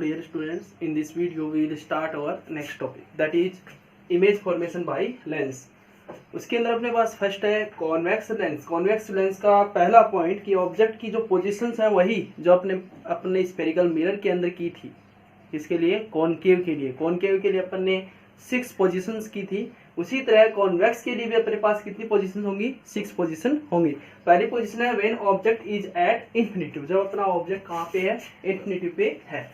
Dear students, in this video we will start our next topic, that is image formation by lens. उसके अंदर अपने पास first है convex lens. Convex lens का पहला point कि object की जो पोजीशंस है वही जो अपने स्फेरिकल मिरर के अंदर की थी. इसके लिए कॉनकेव के लिए अपन ने 6 पोजीशंस की थी. उसी तरह कॉन्वेक्स के लिए भी अपने पास कितनी पोजीशन होंगी? 6 पोजीशन होंगी. पहली पोजीशन है when object is at infinitive. जब अपना ऑब्जेक्ट कहाँ पे है? इन्फिनिटिव पे है.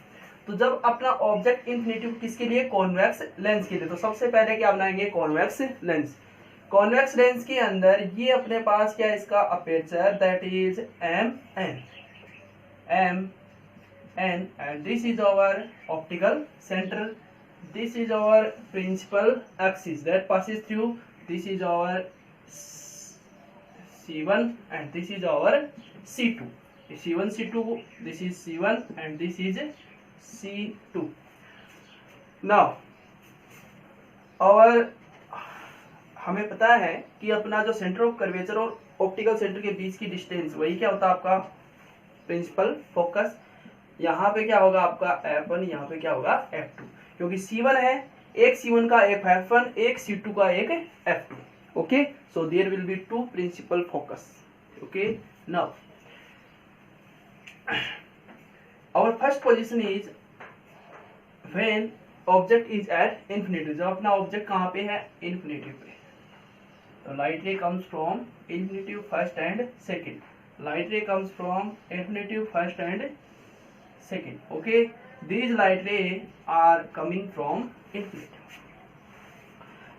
तो जब अपना ऑब्जेक्ट इन्फिनिटिव किसके लिए? कॉन्वेक्स लेंस के लिए. तो सबसे पहले क्या बनाएंगे? Convex lens. कॉन्वेक्स लेंस के अंदर ये अपने पास क्या है? इसका aperture that is M N and this is our optical centre. This is our principal axis that passes through. This is our C1 and this is our C2. C1 C2. This is C1 and this is C2. Now हमें पता है कि अपना जो centre of curvature और optical centre के बीच की distance वही क्या होता है? आपका प्रिंसिपल फोकस. यहाँ पे क्या होगा? आपका F1. यहाँ पे क्या होगा? F2. क्योंकि C1 है, एक C1 का एक F1, एक C2 का एक F2. Okay, so there will be 2 principal focus. Okay, now our first position is when object is at infinity. जब अपना ऑब्जेक्ट कहाँ पे है? इन्फिनिटी पे. तो लाइट रे comes from infinity first and second. Light रे comes from infinity first and second. Okay, these light rays are coming from infinity.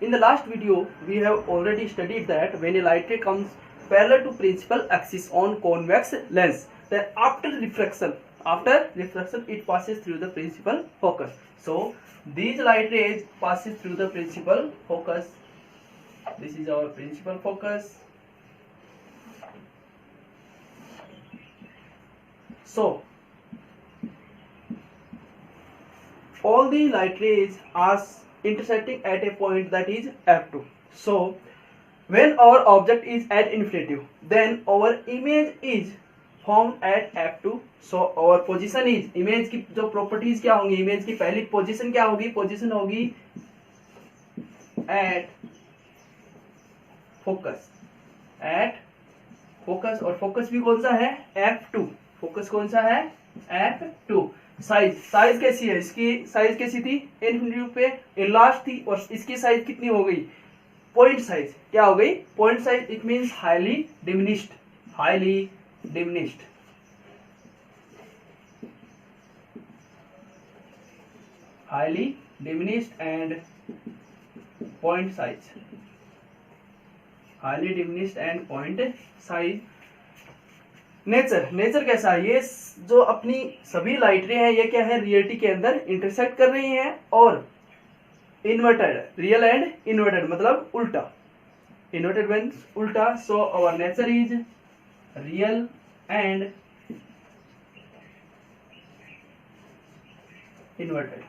In the last video we have already studied that when a light ray comes parallel to principal axis on convex lens, then after refraction it passes through the principal focus. So these light rays passes through the principal focus. This is our principal focus. So all the light rays are intersecting at a point that is F2. So when our object is at infinity, then our image is formed at F2. So our position is, image की जो properties क्या होंगी? Image की पहली position क्या होगी? Position होगी at focus. at focus, और फोकस भी कौन सा है? F2. फोकस कौन सा है? F2. साइज कैसी है? इसकी साइज कैसी थी? इन्फिनिटी पे इनलार्ज थी. और इसकी साइज कितनी हो गई? Point size. क्या हो गई? Point size. It means highly diminished. Highly diminished and point size. Highly diminished and point size. Nature कैसा है? ये जो अपनी सभी लाइट रे हैं ये क्या है? रियलिटी के अंदर इंटरसेक्ट कर रही हैं और इन्वर्टेड, रियल एंड इन्वर्टेड मतलब उल्टा. इन्वर्टेड मींस उल्टा. So our nature is real and inverted.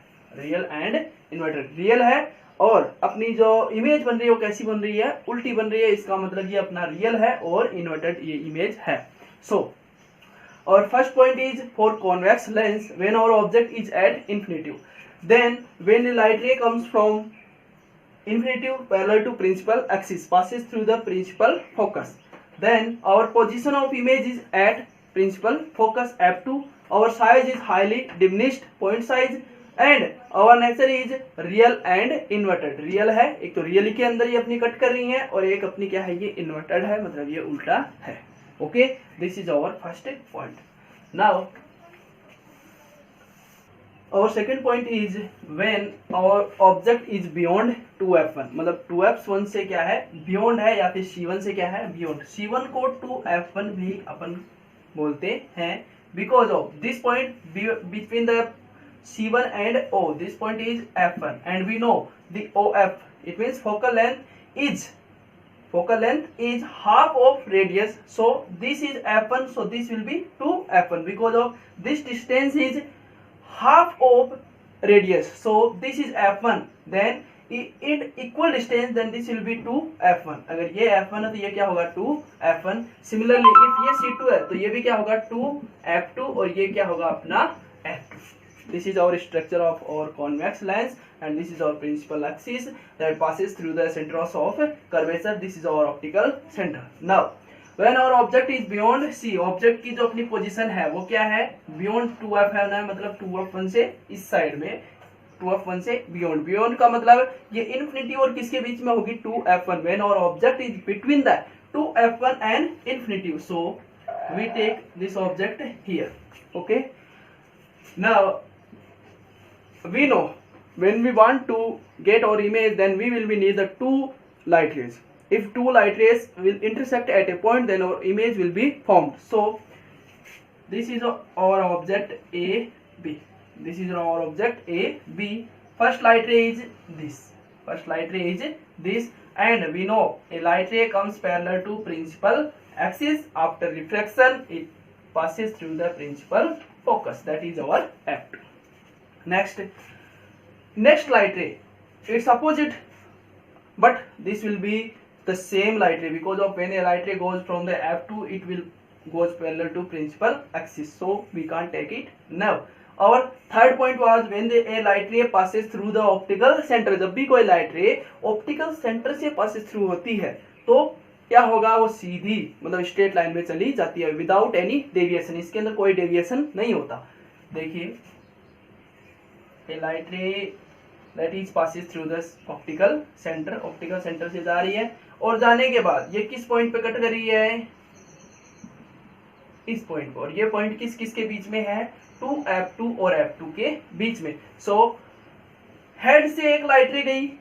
Real है और अपनी जो इमेज बन रही है वो कैसी बन रही है? उल्टी बन रही है. इसका मतलब ये अपना रियल है और इन्वर्टेड ये इमेज है. So our first point is for convex lens when our object is at infinity, then when a light ray comes from infinity parallel to principal axis passes through the principal focus, then our position of image is at principal focus F2. Our size is highly diminished point size and our nature is real and inverted. Real है, एक तो real के अंदर ये अपनी cut कर रही है और एक अपनी क्या है? ये इन्वर्टेड है, मतलब ये उल्टा है. Okay, this is our first point. Now our second point is when our object is beyond 2f1. मतलब 2f1 से क्या है? beyond है, या फिर C1 से क्या है? beyond. C1 को 2f1 भी अपन बोलते हैं because of this point between the C1 and O. This point is F1 and we know the OF. It means focal length is half of radius. So this is F1. So this will be 2f1 because of this distance is half of radius. So this is f1. Then in equal distance then this will be 2f1. अगर ये f1 है तो ये क्या होगा? 2f1. Similarly if ये c2 है तो ये भी क्या होगा? 2f2 और ये क्या होगा? अपना f2. This is our structure of our convex lens, and this is our principal axis that passes through the centers of curvature. This is our optical center. Now when our object is beyond C, object की जो अपनी position है वो क्या है, beyond 2f है, मतलब 2f1 से इस साइड में, 2f1 से बियॉन्ड, बियॉन्ड का मतलब ये इन्फिनिटी और किसके बीच में होगी, 2f1, when our object is between the 2f1 and infinity, so we take this object here. Okay, now we know when we want to get our image, then we will be need the two light rays. If two light rays will intersect at a point, then our image will be formed. So this is our object A, B. This is our object A, B. First light ray is this. First light ray is this, and we know a light ray comes parallel to principal axis. After refraction, it passes through the principal focus. That is our F2. Next light ray, it's opposite, but this will be the same light ray, because of when a light ray goes from the F2, it will goes parallel to principal axis, so we can't take it now. Our third point was when a light ray passes through the optical center. जब भी कोई light ray optical center से passes through होती है तो क्या होगा, वो सीधी मतलब स्ट्रेट लाइन में चली जाती है विदाउट एनी डेविएशन. इसके अंदर कोई डेविएशन नहीं होता. देखिए, a light ray that is passes through the optical center से जा रही है, और जाने के बाद ये किस पॉइंट पे कट कर रही है, इस पॉइंट पर. और ये पॉइंट किस किस के बीच में है, 2f2 और f2 के बीच में. सो हेड से एक लाइट रे गई,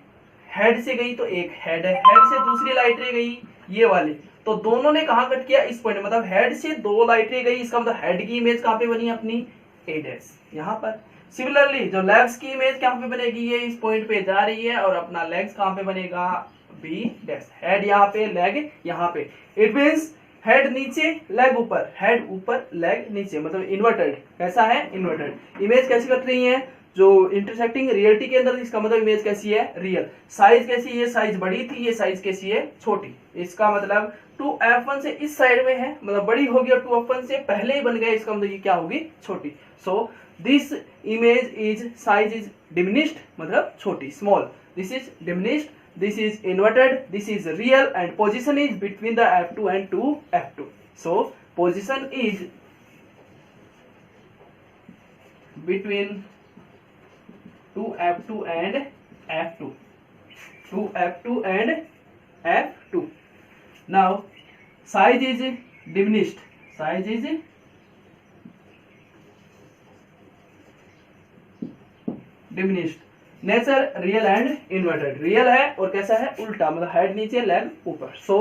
हेड से गई तो एक हेड है, हेड से दूसरी लाइट रे गई ये वाली, तो दोनों ने कहां कट किया, इस पॉइंट, मतलब हेड से दो लाइट रे गई, इसका मतलब हेड की इमेज कहां पे बनी अपनी, a' यहां पर. सिमिलरली जो लेग्स की इमेज कहां पे बनेगी, ये इस पॉइंट पे जा रही है, और अपना लेग्स कहां पे बनेगा, b'. हेड यहाँ पे, लेग यहाँ पे. इट मींस हेड नीचे लेग ऊपर, हेड ऊपर लेग नीचे, मतलब इन्वर्टेड. कैसा है, इन्वर्टेड. इमेज कैसी कट रही है, जो इंटरसेक्टिंग रियलिटी के अंदर, इसका मतलब इमेज कैसी है, रियल. साइज कैसी है, ये साइज बड़ी थी, ये साइज कैसी है, छोटी. इसका मतलब 2f1 से इस साइड में है, मतलब बड़ी होगी, और 2f1 से पहले ही बन गए, इसका मतलब ये क्या होगी, छोटी. So this image is size is diminished, मतलब छोटी, small. This is diminished, this is inverted, this is real, and position is between the f2 and 2f2. So position is between 2f2 and f2, 2f2 and f2. Now size is diminished, size is diminished. Nature real and inverted. Real है और कैसा है, उल्टा, मतलब head नीचे leg ऊपर. So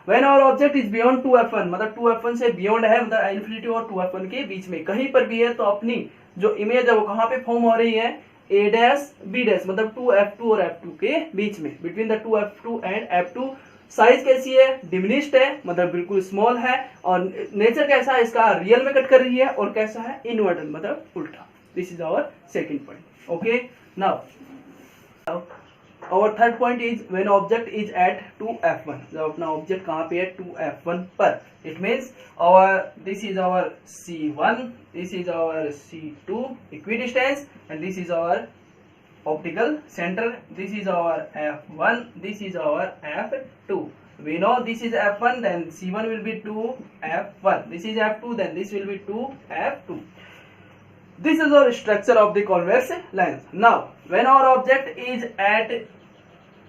when our object is beyond 2f1, मतलब 2f1 से बियॉन्ड है, मतलब इन्फिनिटी और 2f1 के बीच में कहीं पर भी है, तो अपनी जो इमेज है वो कहां पे फॉर्म हो रही है, a' b', मतलब 2f2 और f2 के बीच में, between the 2f2 and f2. Size कैसी है, डिमिनिश्ड है, मतलब बिल्कुल स्मॉल है, और नेचर कैसा है इसका, रियल में कट कर रही है, और कैसा है, इन्वर्टेड, मतलब उल्टा. This is our second point. Okay, now our third point is when object is at 2f1. जब अपना ऑब्जेक्ट कहाँ पे है, 2f1 पर. It means this is our C1, this is our C2 equidistance, and this is our optical center. This is our f1, this is our f2. We know this is f1, then C1 will be 2f1. This is f2, then this will be 2f2. This is our structure of the convex lens. Now when our object is at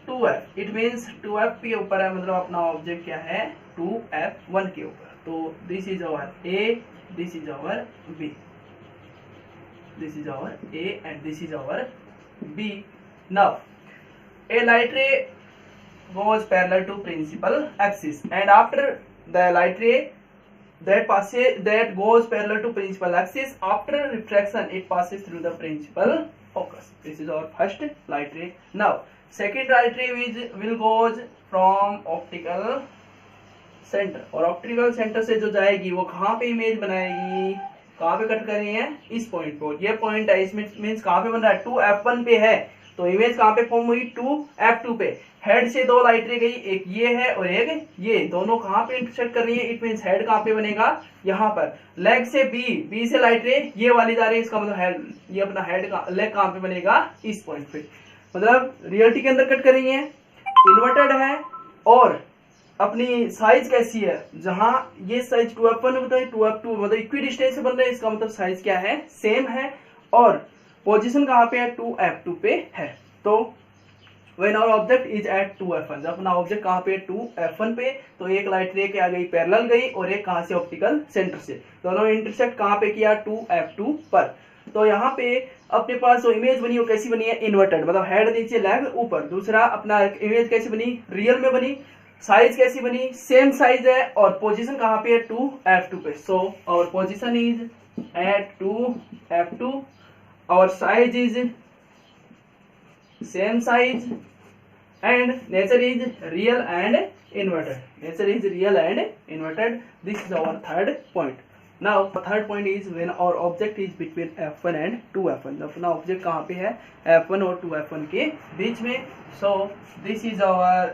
2f, it means 2f के ऊपर है, मतलब अपना object क्या है, 2f1 के ऊपर. तो this is our A, this is our B, this is our A, and this is our B. Now a light ray goes parallel to principal axis, and after the light ray that goes parallel to principal axis, after refraction it passes through the principal focus. This is our first light ray. Now second light ray will goes from optical center, और optical center से जो जाएगी वो कहाँ पे image बनाएगी, कहाँ पे कट कर रही है, इस पॉइंट पर. ये पॉइंट है, इसमें मीन्स कहाँ पे बन रहा है, 2f1 पे है, तो तो इमेज कहाँ पे फॉर्म हुई 2f2 पे। हेड से दो लाइट रे गई, एक ये है और एक ये, दोनों कहाँ पे इंटरसेक्ट कर रही है, इट मींस हेड कहाँ पे बनेगा यहाँ पर। लेग से बी से लाइट रे ये वाली जा रही है, इसका मतलब हेड, ये अपना हेड का लेग कहाँ पे बनेगा इस पॉइंट पे। मतलब रियलिटी के अंदर कट कर रही है, इन्वर्टेड है और अपनी साइज कैसी है, जहां ये साइज 2f1 होता है 2f2 मतलब इक्वी डिस्टेंस से बन रहा है, इसका मतलब साइज क्या है सेम है और पोजीशन कहाँ पे है 2f2 पे है। तो when our object is at 2f1, जब अपना ऑब्जेक्ट कहाँ पे 2f1 पे, तो एक लाइट रे के आ गई पैरेलल गई और एक कहाँ से ऑप्टिकल सेंटर से, दोनों इंटरसेक्ट कहाँ पे किया 2f2 पर। तो यहाँ पे अपने पास जो इमेज बनी वो कैसी बनी है इन्वर्टेड, मतलब हेड नीचे लेग ऊपर। दूसरा अपना इमेज कैसी बनी रियल में बनी, साइज कैसी बनी सेम साइज है और पोजीशन कहाँ पे है 2f2 पे। So our position is at 2f2, our size is same size and nature is real and inverted. Nature is real and inverted. This is our third point. Now the third point is when our object is between f1 and 2f1. अपना object कहाँ पे है f1 और 2f1 के बीच में. So this is our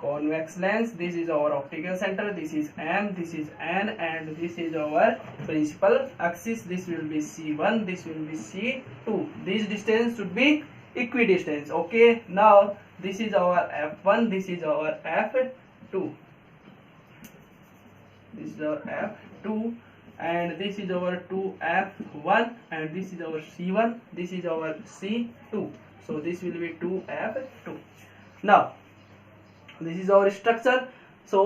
convex lens, this is our optical center, this is M, this is N and this is our principal axis. This will be C1, this will be C2. This distance should be equidistance. Okay, now this is our f1, this is our f2, this is our f2 and this is our 2f1 and this is our C1, this is our C2. So this will be 2f2. Now this is our structure. So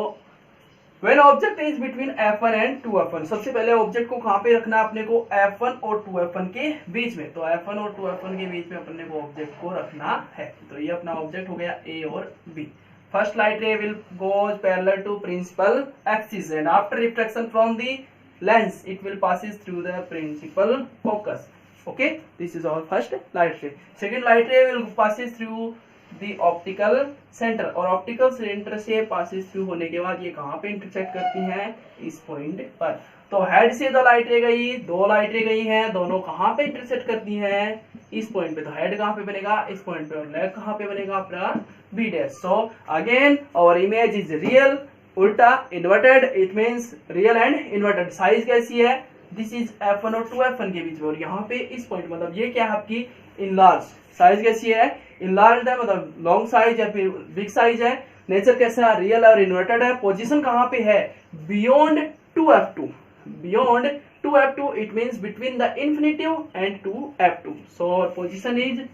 when object is between f1 and 2f1, सबसे पहले object को कहाँ पे रखना है अपने को f1 और 2f1 के बीच में। तो f1 और 2f1 के बीच में अपने को ऑब्जेक्ट को रखना है। तो ये अपना ऑब्जेक्ट हो गया A और B। First light ray will goes parallel to principal axis and after reflection from the lens it will passes through the principal focus. Okay, this is our first light ray. Second light ray will passes through the optical centre और optical centre से passes through होने के बाद ये कहाँ पे intersect करती हैं इस पॉइंट पर। तो हेड से दो लाइट रे गई, दो लाइट रे गई हैं, दोनों कहाँ पे इंटरसेक्ट करती हैं इस पॉइंट पे। तो हेड कहाँ पे बनेगा इस पॉइंट पे और लेग कहाँ पे बनेगा अपना B dash. So again our image is real, उल्टा inverted, it means real and inverted. Size कैसी है, दिस इज f1 और 2f1 के बीच में और यहाँ पे इस पॉइंट मतलब ये क्या है आपकी इनलार्ज। साइज कैसी है इनलार्ज है, मतलब लॉन्ग साइज या फिर बिग साइज है। नेचर कैसा है रियल और इन्वर्टेड है। पोजीशन कहाँ पे है beyond 2f2, beyond 2f2 it means between the infinitive and 2f2। So position is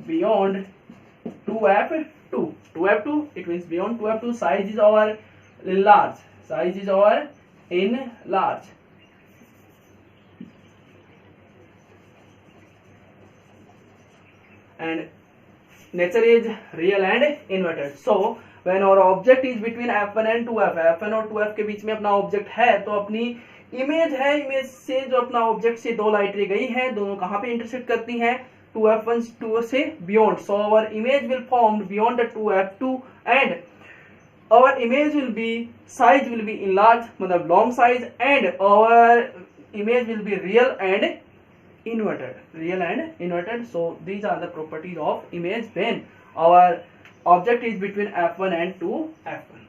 beyond 2f2, 2f2 it means beyond 2f2. Size is our large, size is our in large. And nature is real and inverted. So when our object is between f1 and 2f, f1 और 2f के बीच में अपना object है, तो अपनी image है, image से जो अपना ऑब्जेक्ट से दो लाइट रे गई हैं, दोनों कहाँ पे इंटरसेक्ट करती हैं 2f1 2 से beyond. So our image will formed beyond the 2f2 and our image will be size will be enlarged, मतलब long size, and our image will be real and inverted, real and inverted. So these are the properties of image when our object is between f1 and 2f1.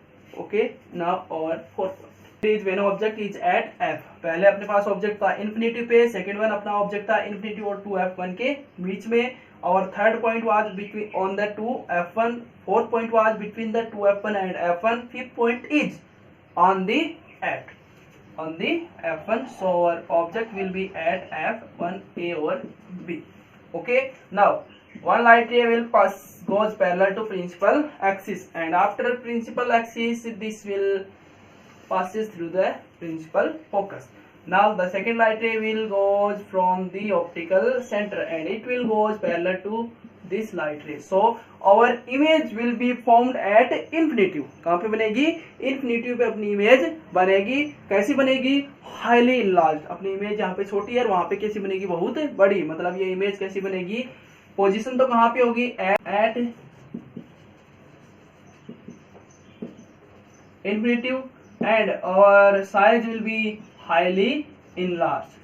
Okay, now our fourth point is when object is at f. पहले अपने पास object था infinity पे, second one अपना object था infinity और 2f1 के बीच में. Our third point was between on the 2f1, fourth point was between the 2f1 and f1, fifth point is on the at, on the f1. So our object will be at f1, A or B. Okay, now one light ray will pass goes parallel to principal axis, and after principal axis this will passes through the principal focus. Now the second light ray will goes from the optical center and it will goes parallel to this light ray. So our image will be formed at infinitive. कहाँ पे बनेगी infinitive पे अपनी image बनेगी. कैसी बनेगी highly enlarged. अपनी image यहाँ पे छोटी है और वहाँ पे कैसी बनेगी बहुत बड़ी. मतलब ये इमेज कैसी बनेगी, पोजीशन तो कहाँ पे होगी at infinitive and our size will be highly enlarged.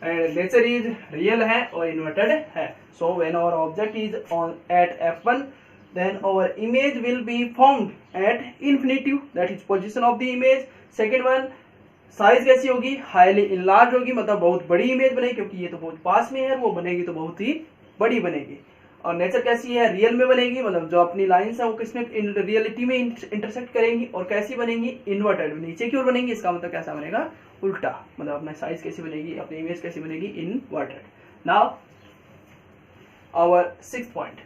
And nature is real है और इन्वर्टेड है. So when our object is on at f1 then our image will be formed at infinitive, that is position of the image. second one, size कैसी होगी, highly enlarge होगी, मतलब बहुत बड़ी image बनेगी, क्योंकि ये तो बहुत पास में है, वो बनेगी तो बहुत ही बड़ी बनेगी. और नेचर कैसी है, रियल में बनेगी, मतलब जो अपनी लाइंस है वो किसमें, इन रियलिटी में इंटरसेक्ट करेंगी. और कैसी बनेगी, इन्वर्टेड, नीचे की ओर बनेगी. इसका मतलब कैसा बनेगा, उल्टा, मतलब अपना साइज कैसी बनेगी, अपनी इमेज कैसी बनेगी, inverted. Now our 6th point,